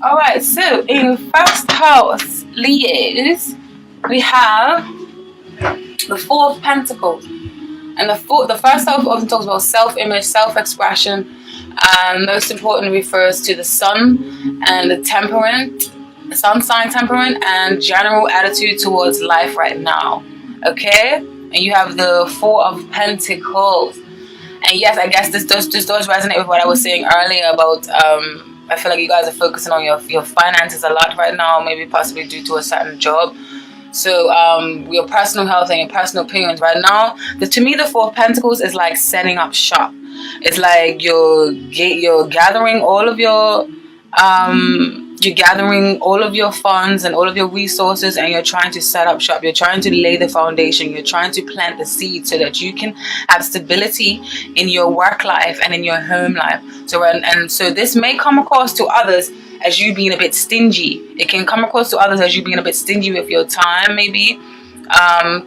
Alright, so in first house, Leos, we have the Four of Pentacles. And the first house often talks about self-image, self-expression, and most importantly refers to the sun and the temperament, sun sign temperament, and general attitude towards life right now. Okay? And you have the Four of Pentacles. And yes, I guess this does resonate with what I was saying earlier about I feel like you guys are focusing on your finances a lot right now, maybe possibly due to a certain job. So your personal health and your personal opinions right now. To me, the Four of Pentacles is like setting up shop. It's like you're gathering all of your funds and all of your resources, and you're trying to set up shop. You're trying to lay the foundation. You're trying to plant the seed so that you can have stability in your work life and in your home life. So this may come across to others as you being a bit stingy. It can come across to others as you being a bit stingy with your time, maybe. As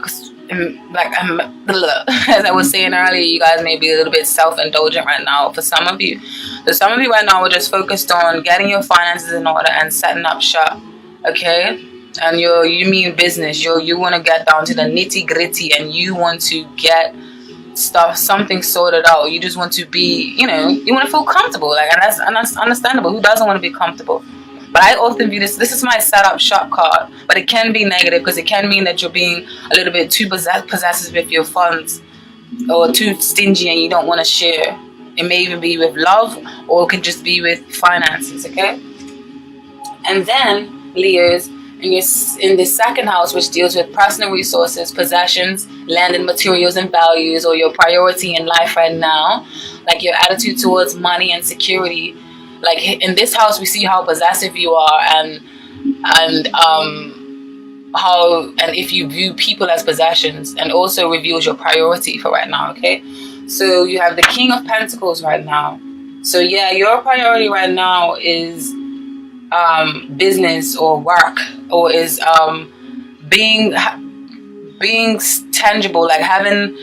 I was saying earlier, you guys may be a little bit self-indulgent right now for some of you. So some of you right now are just focused on getting your finances in order and setting up shop, okay? And you mean business. You want to get down to the nitty-gritty, and you want to get something sorted out. You just want to be, you want to feel comfortable, and that's understandable. Who doesn't want to be comfortable? But I often view this is my setup shop card, but it can be negative because it can mean that you're being a little bit too possessive with your funds, or too stingy and you don't want to share. It may even be with love, or it can just be with finances, okay? And then, Leos, in the second house, which deals with personal resources, possessions, land and materials and values, or your priority in life right now, like your attitude towards money and security. Like in this house, we see how possessive you are, and if you view people as possessions, and also reveals your priority for right now, okay? So you have the King of Pentacles right now. So yeah, your priority right now is business or work, or is being tangible, like having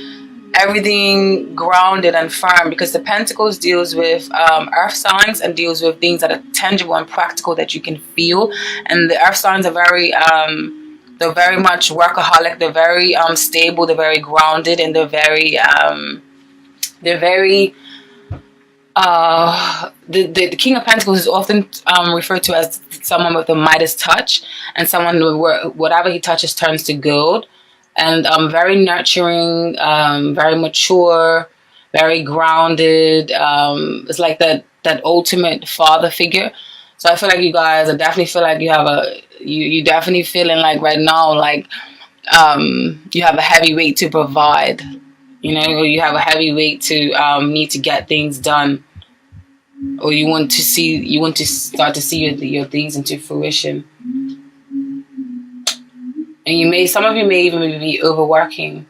everything grounded and firm, because the Pentacles deals with earth signs and deals with things that are tangible and practical that you can feel. And the earth signs are they're very much workaholic. They're very stable. They're very grounded, and they're very the King of Pentacles is often referred to as someone with a Midas touch, and someone where whatever he touches turns to gold. And very nurturing, very mature, very grounded. It's like that ultimate father figure. So I feel like you guys, I definitely feel like you have you definitely feeling like right now, like you have a heavy weight to provide. You have a heavy weight to need to get things done, or you want to start to see your things into fruition. And some of you may even be overworking,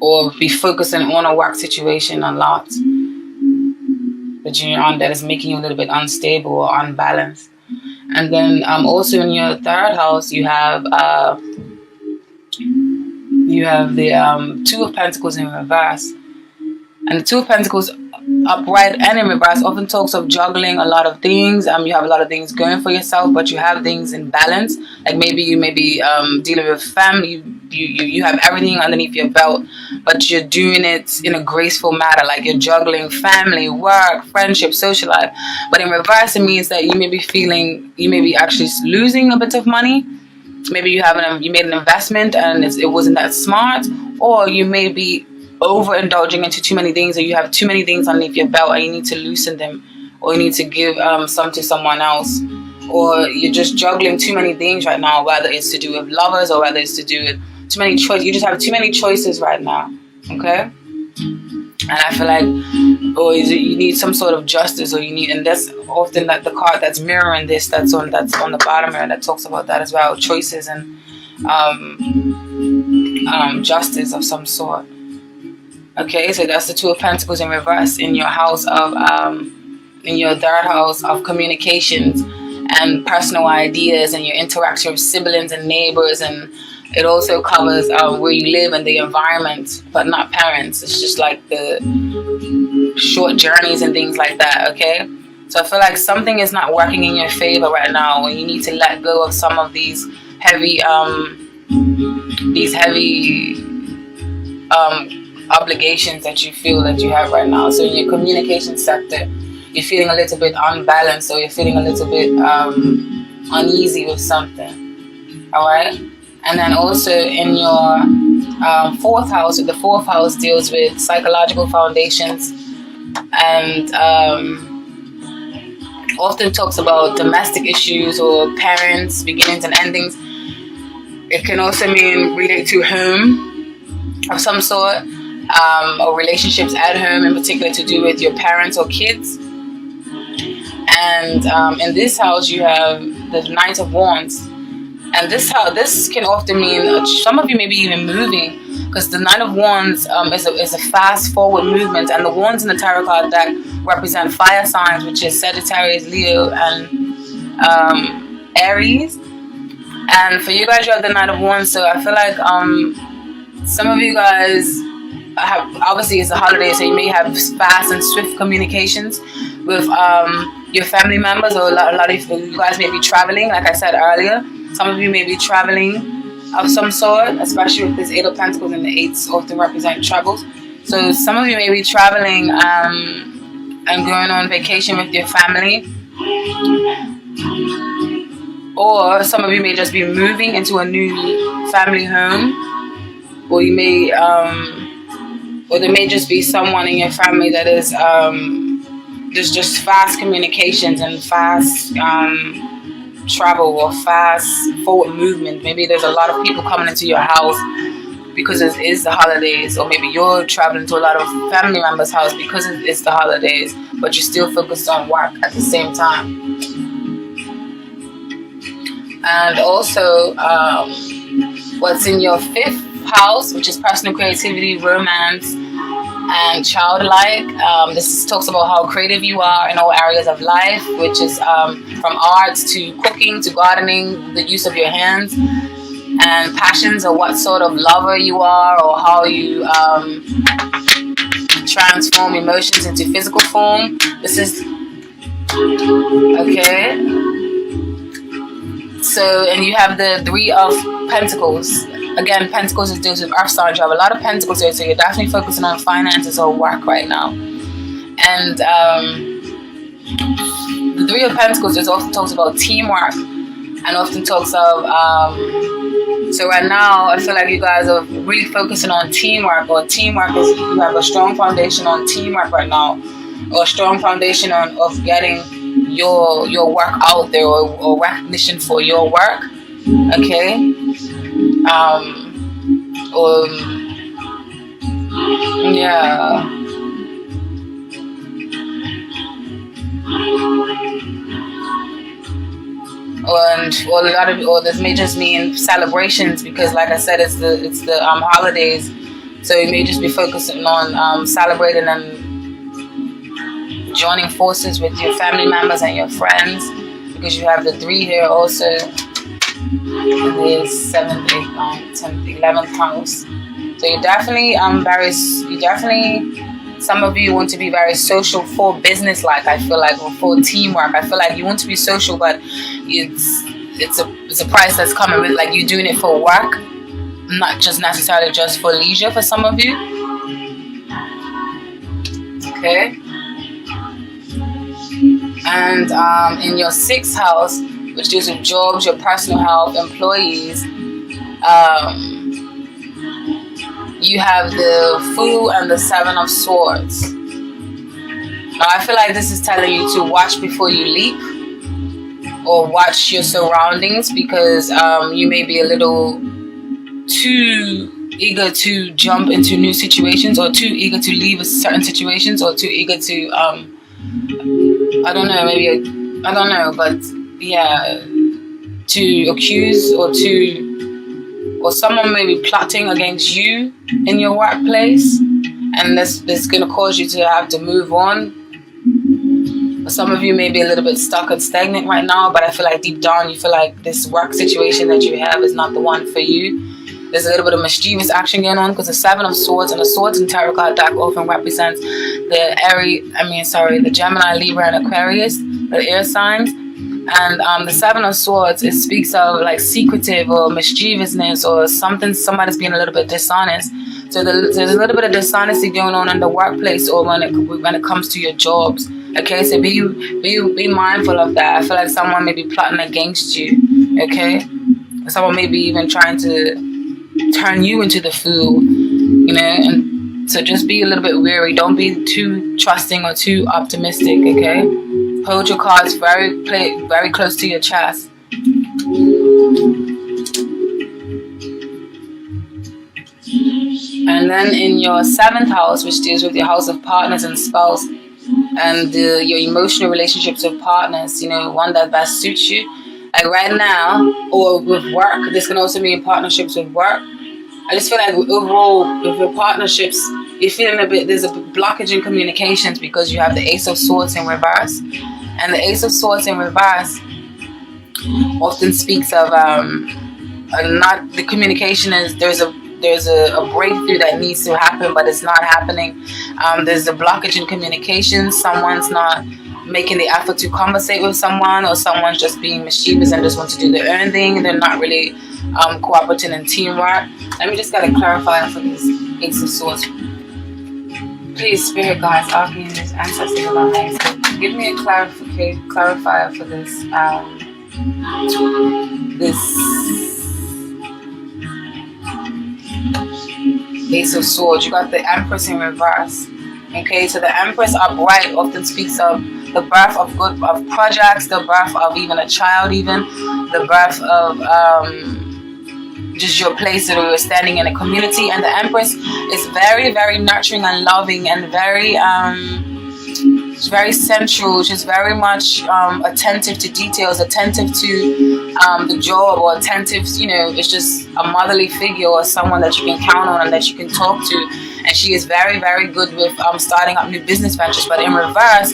or be focusing on a work situation a lot that is making you a little bit unstable or unbalanced. And then also in your third house, you have the Two of Pentacles in reverse. And the Two of Pentacles upright and in reverse often talks of juggling a lot of things. You have a lot of things going for yourself, but you have things in balance. Like maybe you may be dealing with family. You have everything underneath your belt, but you're doing it in a graceful manner. Like you're juggling family, work, friendship, social life. But in reverse, it means that you may be actually losing a bit of money. Maybe you made an investment and it wasn't that smart, or you may be overindulging into too many things, or you have too many things underneath your belt and you need to loosen them, or you need to give some to someone else, or you're just juggling too many things right now, whether it's to do with lovers or whether it's to do with too many choices. You just have too many choices right now, okay? And I feel like, you need some sort of justice, and that's often the card that's mirroring this, that's on the bottom here, that talks about that as well, choices and justice of some sort. Okay, so that's the Two of Pentacles in reverse in your house of in your third house of communications and personal ideas, and your interaction with siblings and neighbors, and it also covers where you live and the environment, but not parents. It's just like the short journeys and things like that, okay? So I feel like something is not working in your favor right now, and you need to let go of some of these heavy obligations that you feel that you have right now. So in your communication sector, you're feeling a little bit unbalanced, or you're feeling a little bit uneasy with something. All right. And then also in your fourth house, the fourth house deals with psychological foundations, and often talks about domestic issues or parents, beginnings and endings. It can also mean relate to home of some sort, or relationships at home, in particular to do with your parents or kids. And in this house, you have the Knight of Wands. And this can often mean some of you may be even moving, because the Knight of Wands is a fast forward movement, and the wands in the tarot card deck represent fire signs, which is Sagittarius, Leo, and Aries. And for you guys, you have the Knight of Wands. So I feel like some of you guys have, obviously it's a holiday, so you may have fast and swift communications with your family members, or a lot of you guys may be traveling, like I said earlier. Some of you may be traveling of some sort, especially with this Eight of Pentacles, and the eights often represent travels. So some of you may be traveling and going on vacation with your family. Or some of you may just be moving into a new family home. Or you may, or there may just be someone in your family that is there's just fast communications and fast travel or fast forward movement. Maybe there's a lot of people coming into your house because it is the holidays, or maybe you're traveling to a lot of family members' house because it's the holidays, but you're still focused on work at the same time. And also what's in your fifth house, which is personal creativity, romance, and childlike. This talks about how creative you are in all areas of life, which is from arts to cooking to gardening, the use of your hands, and passions, or what sort of lover you are, or how you transform emotions into physical form. This is okay. So, and you have the Three of Pentacles. Again, Pentacles is deals with earth signs. You have a lot of Pentacles here, so you're definitely focusing on finances or work right now. And the Three of Pentacles just often talks about teamwork, and often talks of so right now I feel like you guys are really focusing on teamwork, or teamwork is, you have a strong foundation on teamwork right now, or a strong foundation of getting your work out there, or recognition for your work. Okay. Yeah. Or this may just mean celebrations, because like I said, it's the holidays, so you may just be focusing on celebrating and joining forces with your family members and your friends, because you have the 3 here also. And there's 7th, 8th, 9th, 10th, 11th house. So you're definitely some of you want to be very social for business, like I feel like, or for teamwork. I feel like you want to be social, but it's a price that's coming with, like, you're doing it for work, not just necessarily just for leisure for some of you. Okay. And in your 6th house, which deals with jobs, your personal health, employees, you have the Fool and the 7 of Swords. Now I feel like this is telling you to watch before you leap, or watch your surroundings, because you may be a little too eager to jump into new situations, or too eager to leave certain situations, or too eager to I don't know, but yeah, to accuse, or someone may be plotting against you in your workplace, and this is going to cause you to have to move on. But some of you may be a little bit stuck and stagnant right now, but I feel like deep down you feel like this work situation that you have is not the one for you. There's a little bit of mischievous action going on, because the 7 of Swords, and the Swords in tarot card deck often represents the Gemini, Libra, and Aquarius. the air signs. And the Seven of Swords, it speaks of like secretive or mischievousness or something. Somebody's being a little bit dishonest. So there's a little bit of dishonesty going on in the workplace or when it comes to your jobs. Okay, so be mindful of that. I feel like someone may be plotting against you. Okay, someone may be even trying to turn you into the fool. You know, and so just be a little bit wary. Don't be too trusting or too optimistic. Okay, hold your cards very close to your chest. And then in your 7th house, which deals with your house of partners and spouse, and your emotional relationships with partners, you know, one that best suits you. Like right now, or with work, this can also mean partnerships with work. I just feel like overall, with your partnerships, you're feeling there's a blockage in communications because you have the Ace of Swords in reverse. And the Ace of Swords in reverse often speaks of not the communication is there's a breakthrough that needs to happen, but it's not happening. There's a blockage in communication. Someone's not making the effort to conversate with someone, or someone's just being mischievous and just want to do their own thing. They're not really cooperating in teamwork. Let me just get a clarifier for this Ace of Swords. Please, Spirit Guides, Archangels, Ancestors, and Higher, give me a clarifier for this. This Ace of Swords. You got the Empress in reverse. Okay, so the Empress upright often speaks of the birth of projects, the birth of even a child, even the birth of just your place that you're standing in a community. And the Empress is very, very nurturing and loving, and very sensual. She's very much attentive to details, attentive to the job, or attentive, you know, it's just a motherly figure or someone that you can count on and that you can talk to. And she is very, very good with starting up new business ventures. But in reverse,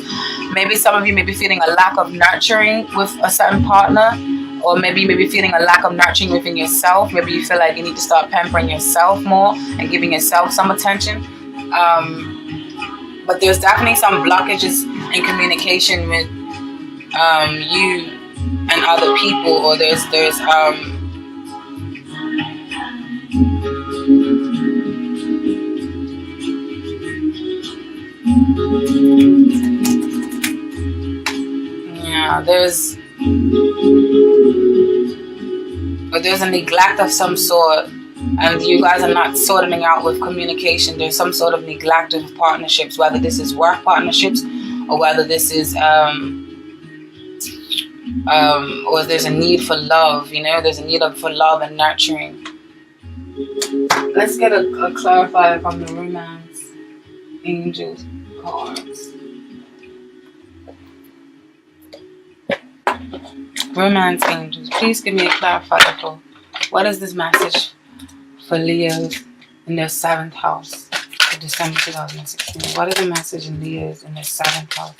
maybe some of you may be feeling a lack of nurturing with a certain partner, or maybe feeling a lack of nurturing within yourself. Maybe you feel like you need to start pampering yourself more and giving yourself some attention. But there's definitely some blockages in communication with you and other people, or there's there's a neglect of some sort, and you guys are not sorting out with communication. There's some sort of neglect of partnerships, whether this is work partnerships or whether this is or there's a need for love. You know, there's a need for love and nurturing. Let's get a clarifier from the Romance Angels cards. Romance Angels, please give me a clarifier for what is this message for Leos in their 7th house for December 2016. What is the message in Leos in their 7th house?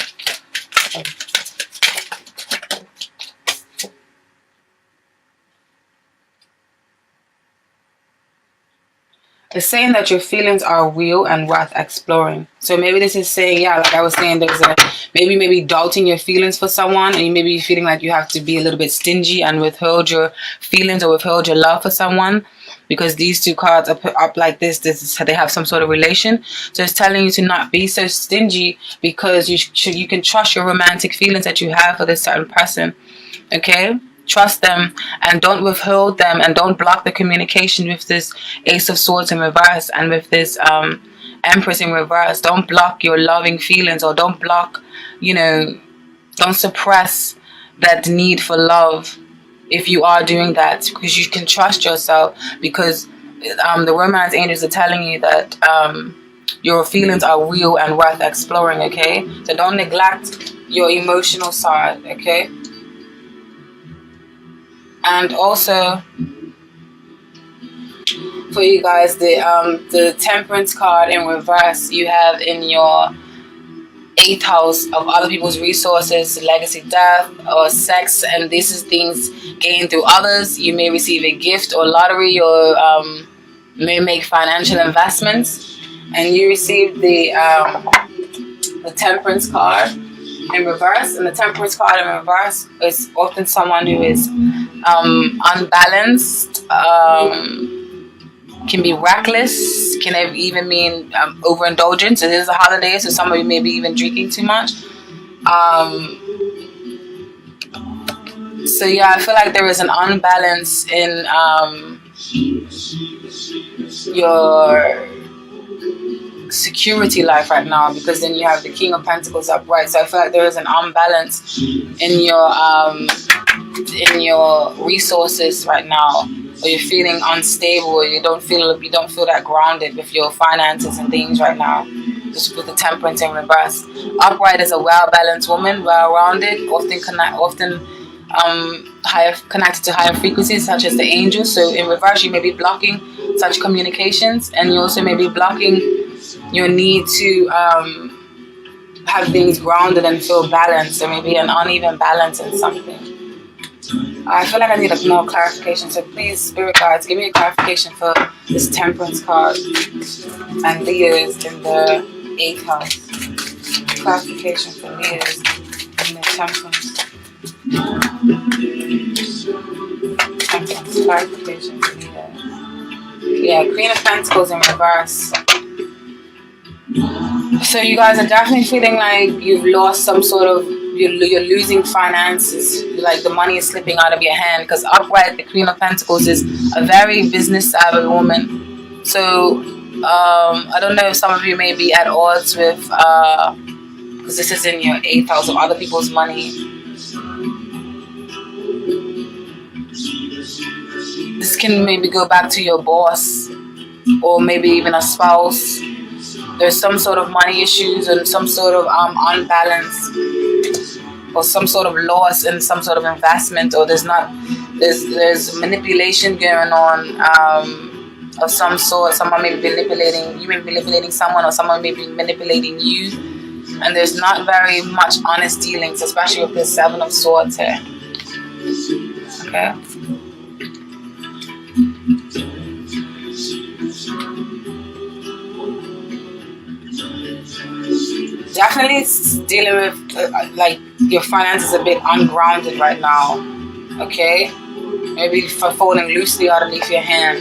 It's saying that your feelings are real and worth exploring. So maybe this is saying, yeah, like I was saying, there's a maybe doubting your feelings for someone, and you may be feeling like you have to be a little bit stingy and withhold your feelings or withhold your love for someone, because these two cards are put up like this. They have some sort of relation. So it's telling you to not be so stingy, because you can trust your romantic feelings that you have for this certain person. Okay? Trust them and don't withhold them, and don't block the communication with this Ace of Swords in reverse and with this Empress in reverse. Don't block your loving feelings, or don't block, you know, don't suppress that need for love if you are doing that, because you can trust yourself, because the Romance Angels are telling you that your feelings are real and worth exploring. Okay, so don't neglect your emotional side. Okay. And also, for you guys, the Temperance card in reverse, you have in your 8th house of other people's resources, legacy, death, or sex, and this is things gained through others. You may receive a gift or lottery, or may make financial investments, and you receive the Temperance card. in reverse, and the Temperance card in reverse is often someone who is unbalanced, can be reckless, can even mean overindulgence. It is a holiday, so some of you may be even drinking too much. So yeah, I feel like there is an unbalance in your security life right now, because then you have the King of Pentacles upright. So I feel like there is an unbalance in your resources right now, or you're feeling unstable, or you don't feel that grounded with your finances and things right now. Just with the Temperance in reverse. Upright is a well-balanced woman, well-rounded, often higher connected to higher frequencies such as the angels. So in reverse, you may be blocking such communications, and you also may be blocking your need to have things grounded and feel balanced. There may be an uneven balance in something. I feel like I need more clarification, so please, Spirit Guides, give me a clarification for this Temperance card and Leo's in the 8th house. Clarification for Leo's in the Temperance. Clarification for Leo. Yeah, Queen of Pentacles in reverse. So you guys are definitely feeling like you've lost some sort of, you're losing finances, like the money is slipping out of your hand, because upright, the Queen of Pentacles is a very business savvy woman. So I don't know if some of you may be at odds with, because this is in your 8th house, of other people's money. This can maybe go back to your boss, or maybe even a spouse. There's some sort of money issues and some sort of unbalance, or some sort of loss in some sort of investment, or there's manipulation going on of some sort. Someone may be manipulating someone, or someone may be manipulating you, and there's not very much honest dealings, especially with the 7 of Swords here. Okay. Definitely dealing with like your finances a bit ungrounded right now. Okay, maybe falling loosely underneath your hand.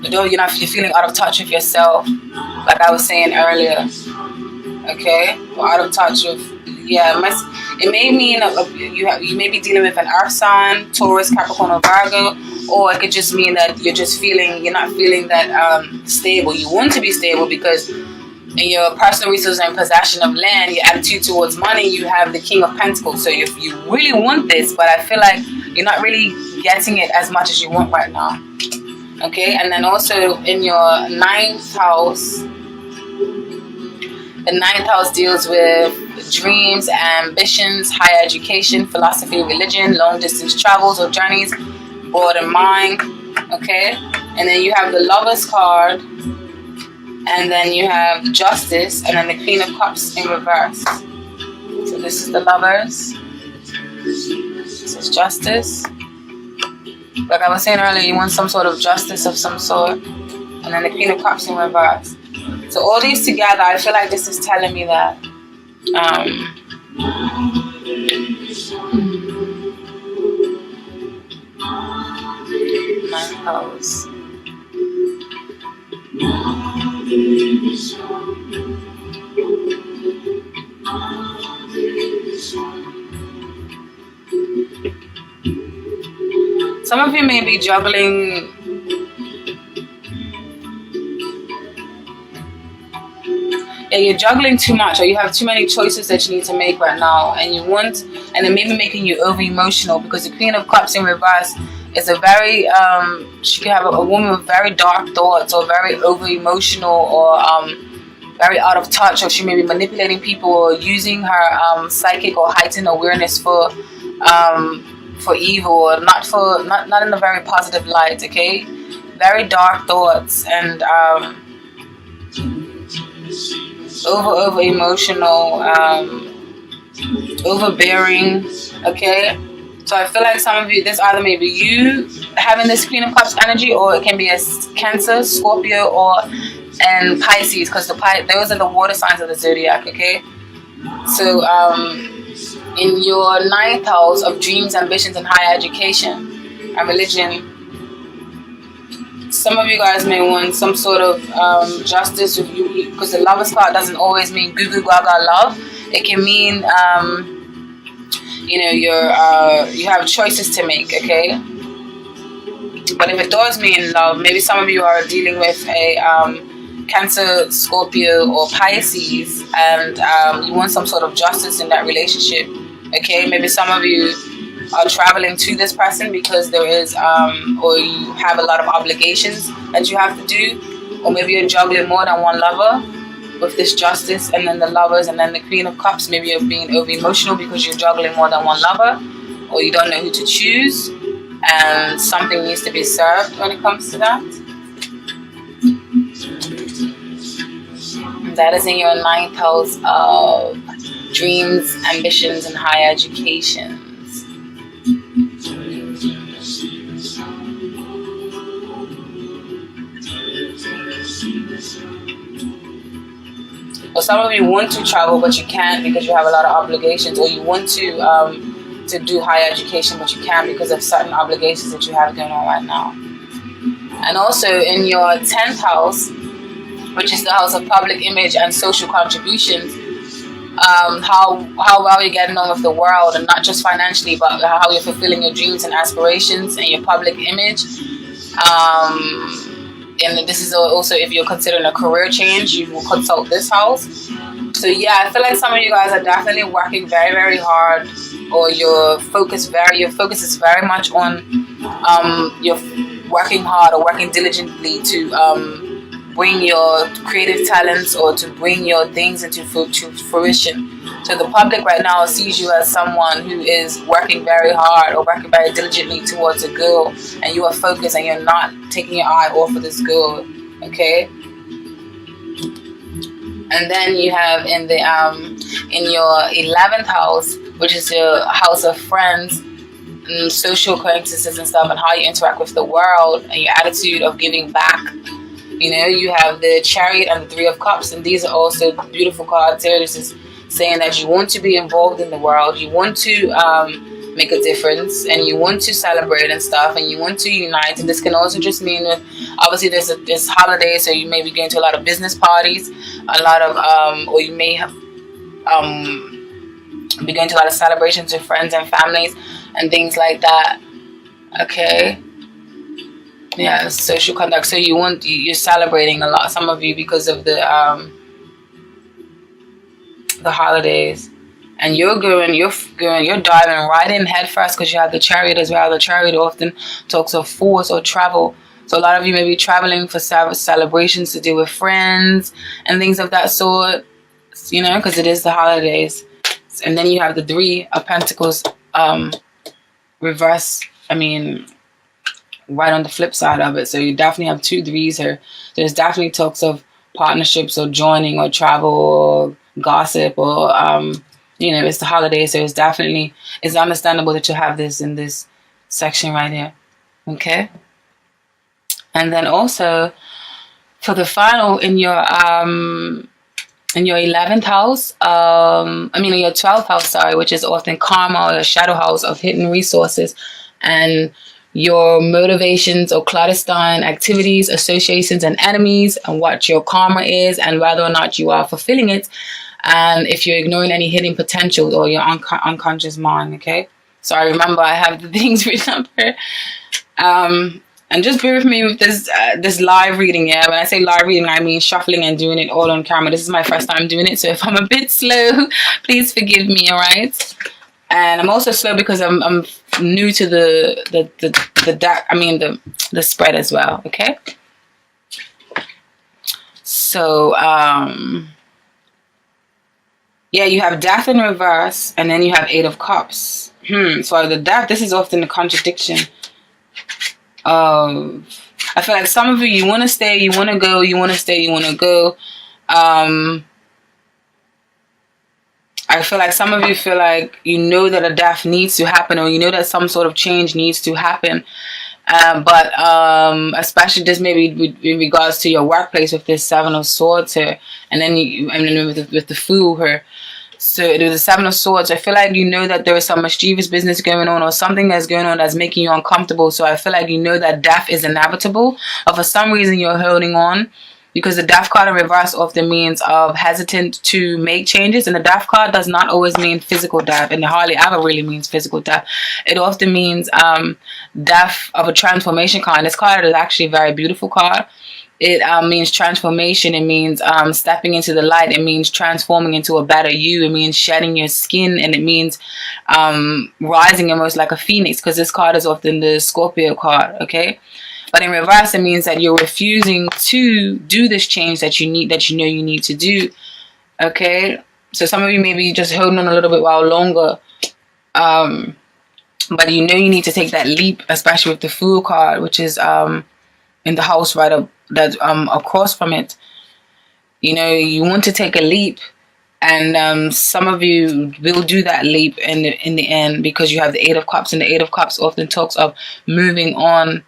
You're feeling out of touch with yourself, like I was saying earlier. Okay, or out of touch with, it may mean you may be dealing with an earth sign, Taurus, Capricorn, or Virgo, or it could just mean that you're not feeling that stable. You want to be stable because in your personal resources and possession of land, your attitude towards money, you have the King of Pentacles. So if you really want this, but I feel like you're not really getting it as much as you want right now. Okay, and then also in your 9th house, the 9th house deals with dreams, ambitions, higher education, philosophy, religion, long distance travels or journeys, broad in mind. Okay, and then you have the Lovers card, and then you have Justice, and then the Queen of Cups in reverse. So this is the Lovers. This is Justice. Like I was saying earlier, you want some sort of justice of some sort. And then the Queen of Cups in reverse. So all these together, I feel like this is telling me that my house. Some of you may be juggling you're juggling too much, or you have too many choices that you need to make right now, and it may be making you over emotional, because the Queen of Cups in reverse is a very she can have a woman with very dark thoughts, or very over emotional, or very out of touch, or she may be manipulating people, or using her psychic or heightened awareness for evil, or not in a very positive light. Okay, very dark thoughts, and over emotional, overbearing. Okay, so I feel like some of you, this either may be you having this Queen of Cups energy, or it can be a Cancer, Scorpio, and Pisces, because those are the water signs of the zodiac. Okay, So in your ninth house of dreams, ambitions, and higher education and religion, some of you guys may want some sort of justice with you, because the Lover's card doesn't always mean goo goo gaga love. It can mean you have choices to make, okay? But if it does mean love, maybe some of you are dealing with a Cancer, Scorpio, or Pisces, and you want some sort of justice in that relationship, okay? Maybe some of you are traveling to this person because there is, or you have a lot of obligations that you have to do, or maybe you're juggling more than one lover with this justice, and then the Lovers, and then the Queen of Cups. Maybe you're being over emotional because you're juggling more than one lover, or you don't know who to choose, and something needs to be served when it comes to that. That is in your ninth house of dreams, ambitions, and higher educations. Or some of you want to travel but you can't because you have a lot of obligations, or you want to do higher education but you can't because of certain obligations that you have going on right now. And also in your 10th house, which is the house of public image and social contributions, how well you're getting on with the world, and not just financially, but how you're fulfilling your dreams and aspirations and your public image. And this is also if you're considering a career change, you will consult this house. So yeah, I feel like some of you guys are definitely working very, very hard, or your focus is very much on you're working hard or working diligently to bring your creative talents or to bring your things into fruition. So the public right now sees you as someone who is working very hard or working very diligently towards a goal, and you are focused and you're not taking your eye off of this goal, okay? And then you have in the in your 11th house, which is your house of friends and social acquaintances and stuff, and how you interact with the world and your attitude of giving back. You know, you have the Chariot and the Three of Cups, and these are also beautiful cards here. This is saying that you want to be involved in the world, you want to make a difference, and you want to celebrate and stuff, and you want to unite. And this can also just mean that obviously there's this holiday, so you may be going to a lot of business parties, a lot of or you may have be going to a lot of celebrations with friends and families and things like that, okay? Yeah, social conduct. So you're celebrating a lot, some of you, because of the holidays, and you're diving right in head first because you have the Chariot as well. The Chariot often talks of force or travel. So a lot of you may be traveling for celebrations to do with friends and things of that sort, you know, because it is the holidays. And then you have the Three of Pentacles reverse. I mean, right on the flip side of it. So you definitely have two threes here. There's definitely talks of partnerships or joining or travel or gossip or you know, it's the holidays, so it's understandable that you have this in this section right here, okay? And then also for the final in your 11th house, in your 12th house, sorry, which is often karma, or your shadow house of hidden resources and your motivations or clandestine activities, associations, and enemies, and what your karma is and whether or not you are fulfilling it, and if you're ignoring any hidden potential or your unconscious mind, okay? So I remember I have the things written up here. And just bear with me with this live reading, yeah? When I say live reading, I mean shuffling and doing it all on camera. This is my first time doing it, so if I'm a bit slow, please forgive me, all right? And I'm also slow because I'm new to the spread as well, okay? So, yeah, you have Death in reverse, and then you have Eight of Cups. So the Death, this is often a contradiction. I feel like some of you want to stay, you want to go, you want to stay, you want to go. I feel like some of you feel like you know that a death needs to happen, or you know that some sort of change needs to happen. But especially just maybe in regards to your workplace with this Seven of Swords here, and then with the Fool here. So it was the Seven of Swords. I feel like you know that there is some mischievous business going on, or something that's going on that's making you uncomfortable. So I feel like you know that death is inevitable, or for some reason you're holding on, because the death card in reverse often means of hesitant to make changes, and the death card does not always mean physical death, and it hardly ever really means physical death. It often means death of a transformation card. This card is actually a very beautiful card. It means transformation. It means stepping into the light. It means transforming into a better you. It means shedding your skin. And it means rising almost like a phoenix, because this card is often the Scorpio card, okay? But in reverse, it means that you're refusing to do this change that you need, that you know you need to do, okay? So some of you may be just holding on a little bit while longer, but you know you need to take that leap, especially with the Fool card, which is in the house right up that across from it. You know, you want to take a leap, and some of you will do that leap in the end, because you have the Eight of Cups, and the Eight of Cups often talks of moving on,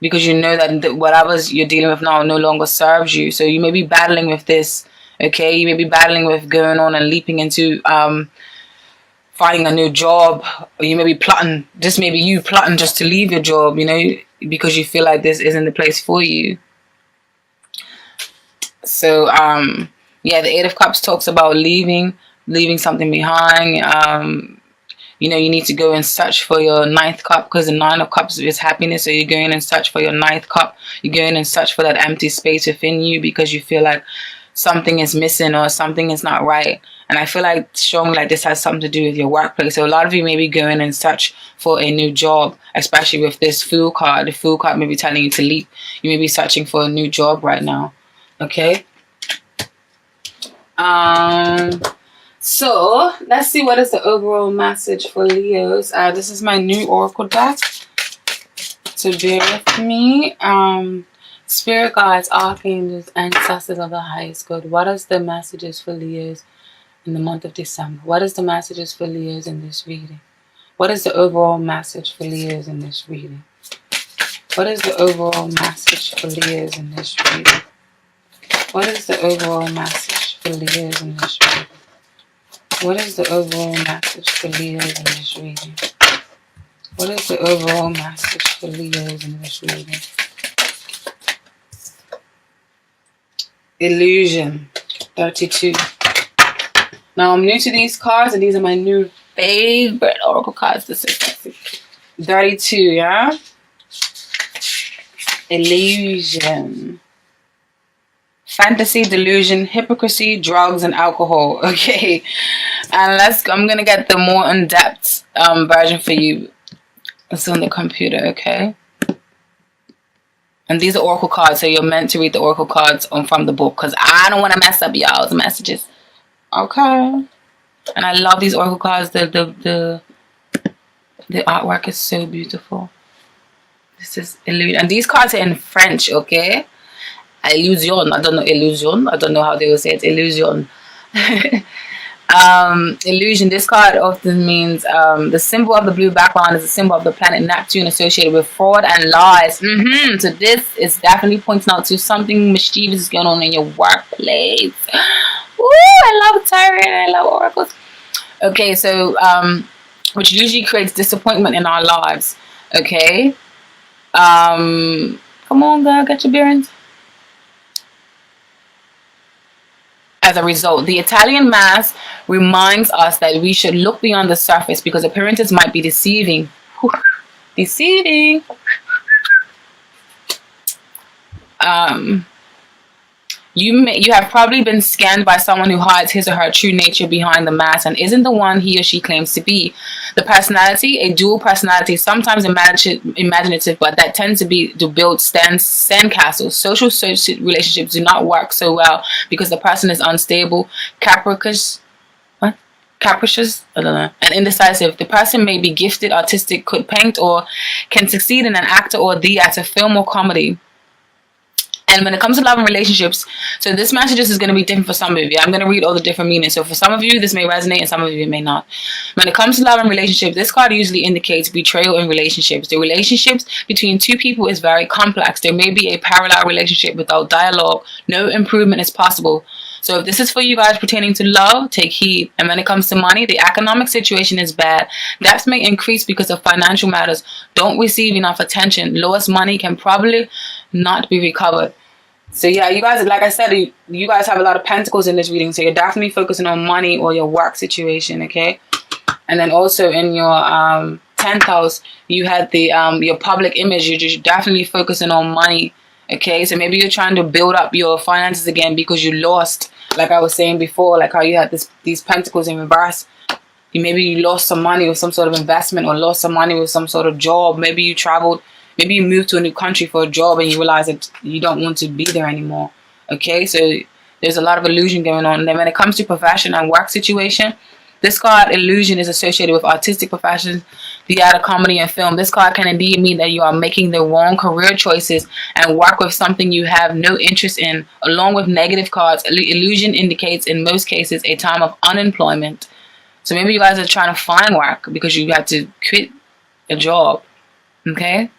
because you know that whatever you're dealing with now no longer serves you. So you may be battling with this, okay? You may be battling with going on and leaping into finding a new job, or you may be plotting, just maybe you plotting just to leave your job, you know, because you feel like this isn't the place for you. So yeah, the Eight of Cups talks about leaving something behind. You know, you need to go and search for your ninth cup, because the Nine of Cups is happiness. So you're going and search for your ninth cup. You're going and search for that empty space within you, because you feel like something is missing or something is not right. And I feel like showing like this has something to do with your workplace. So a lot of you may be going and search for a new job, especially with this Fool card. The Fool card may be telling you to leap. You may be searching for a new job right now. Okay. So let's see what is the overall message for Leos. This is my new oracle deck, so bear with me. Spirit guides, archangels, ancestors of the highest good. What is the messages for Leos in the month of December? What is the messages for Leos in this reading? What is the overall message for Leos in this reading? What is the overall message for Leos in this reading? What is the overall message for Leos in this reading? What is the overall message for Leos in this reading? What is the overall message for Leos in this reading? Illusion, 32. Now I'm new to these cards, and these are my new favorite oracle cards. This is 32, yeah? Illusion. Fantasy, delusion, hypocrisy, drugs, and alcohol. Okay, and I'm gonna get the more in-depth version for you. It's on the computer, okay? And these are oracle cards, so you're meant to read the oracle cards from the book, because I don't want to mess up y'all's messages. Okay. And I love these oracle cards. The artwork is so beautiful. This is illusion, and these cards are in French, okay? Illusion. I don't know illusion. I don't know how they will say it. Illusion. Illusion. This card often means the symbol of the blue background is a symbol of the planet Neptune, associated with fraud and lies. So this is definitely pointing out to something mischievous going on in your workplace. Ooh, I love tarot. I love oracles. Okay, so which usually creates disappointment in our lives. Okay. Come on, girl, get your bearings. As a result, the Italian Mass reminds us that we should look beyond the surface, because appearances might be deceiving. Deceiving. You have probably been scanned by someone who hides his or her true nature behind the mask and isn't the one he or she claims to be. The personality, a dual personality, sometimes imaginative, but that tends to build sandcastles. Social relationships do not work so well because the person is unstable, capricious, I don't know, and indecisive. The person may be gifted, artistic, could paint, or can succeed in an actor or theater, film, or comedy. And when it comes to love and relationships, so this message is going to be different for some of you. I'm going to read all the different meanings. So for some of you, this may resonate, and some of you it may not. When it comes to love and relationships, this card usually indicates betrayal in relationships. The relationships between two people is very complex. There may be a parallel relationship without dialogue. No improvement is possible. So if this is for you guys pertaining to love, take heed. And when it comes to money, the economic situation is bad. Debts may increase because of financial matters. Don't receive enough attention. Lost money can probably not be recovered. So yeah, you guys, like I said, you guys have a lot of pentacles in this reading. So you're definitely focusing on money or your work situation, okay? And then also in your 10th house, you had the your public image. You're just definitely focusing on money, okay? So maybe you're trying to build up your finances again because you lost, like I was saying before, like how you had these pentacles in reverse. Maybe you lost some money with some sort of investment, or lost some money with some sort of job. Maybe you traveled. Maybe you moved to a new country for a job and you realize that you don't want to be there anymore. Okay, so there's a lot of illusion going on. And then when it comes to profession and work situation, this card, illusion, is associated with artistic professions, theater, comedy, and film. This card can indeed mean that you are making the wrong career choices and work with something you have no interest in. Along with negative cards, illusion indicates in most cases a time of unemployment. So maybe you guys are trying to find work because you had to quit a job. Okay?